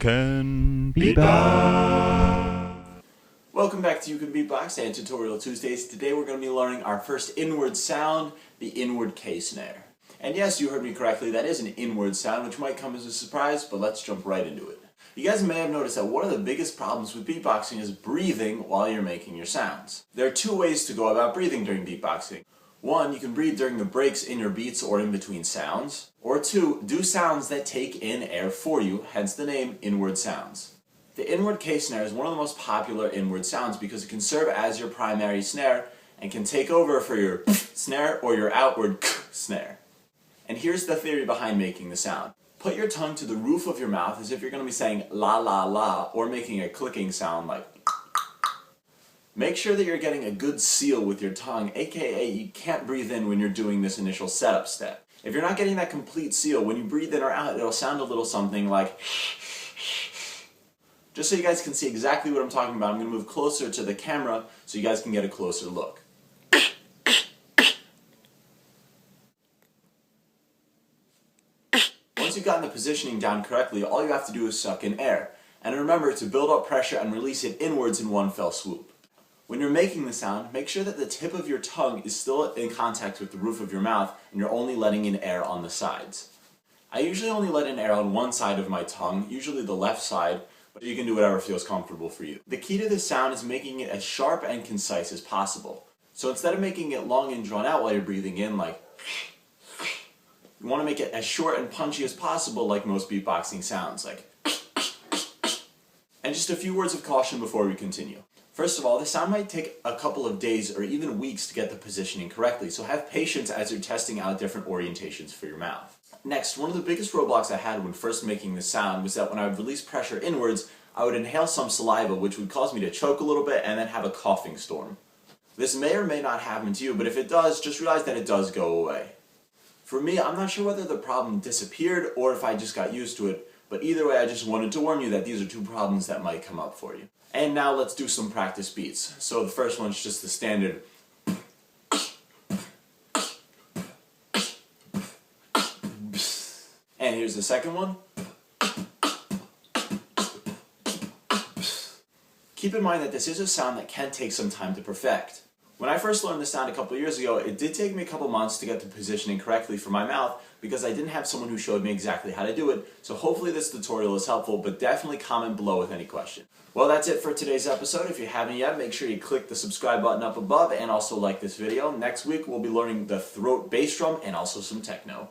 Can Beatbox. Welcome back to You Can Beatbox and Tutorial Tuesdays. Today we're going to be learning our first inward sound, the inward K snare. And yes, you heard me correctly, that is an inward sound, which might come as a surprise, but let's jump right into it. You guys may have noticed that one of the biggest problems with beatboxing is breathing while you're making your sounds. There are two ways to go about breathing during beatboxing. One, you can breathe during the breaks in your beats or in between sounds. Or two, do sounds that take in air for you, hence the name inward sounds. The inward K snare is one of the most popular inward sounds because it can serve as your primary snare and can take over for your snare or your outward snare. And here's the theory behind making the sound. Put your tongue to the roof of your mouth as if you're going to be saying la la la or making a clicking sound like. Make sure that you're getting a good seal with your tongue, aka you can't breathe in when you're doing this initial setup step. If you're not getting that complete seal, when you breathe in or out, it'll sound a little something like. Just so you guys can see exactly what I'm talking about, I'm going to move closer to the camera so you guys can get a closer look. Once you've gotten the positioning down correctly, all you have to do is suck in air. And remember to build up pressure and release it inwards in one fell swoop. When you're making the sound, make sure that the tip of your tongue is still in contact with the roof of your mouth and you're only letting in air on the sides. I usually only let in air on one side of my tongue, usually the left side, but you can do whatever feels comfortable for you. The key to this sound is making it as sharp and concise as possible. So instead of making it long and drawn out while you're breathing in like, you want to make it as short and punchy as possible like most beatboxing sounds, like. And just a few words of caution before we continue. First of all, this sound might take a couple of days or even weeks to get the positioning correctly, so have patience as you're testing out different orientations for your mouth. Next, one of the biggest roadblocks I had when first making this sound was that when I would release pressure inwards, I would inhale some saliva, which would cause me to choke a little bit and then have a coughing storm. This may or may not happen to you, but if it does, just realize that it does go away. For me, I'm not sure whether the problem disappeared or if I just got used to it, but either way I just wanted to warn you that these are two problems that might come up for you. And now let's do some practice beats. So the first one's just the standard. And here's the second one. Keep in mind that this is a sound that can take some time to perfect. When I first learned this sound a couple of years ago, it did take me a couple months to get the positioning correctly for my mouth because I didn't have someone who showed me exactly how to do it, so hopefully this tutorial is helpful, but definitely comment below with any question. Well, that's it for today's episode. If you haven't yet, make sure you click the subscribe button up above and also like this video. Next week, we'll be learning the throat bass drum and also some techno.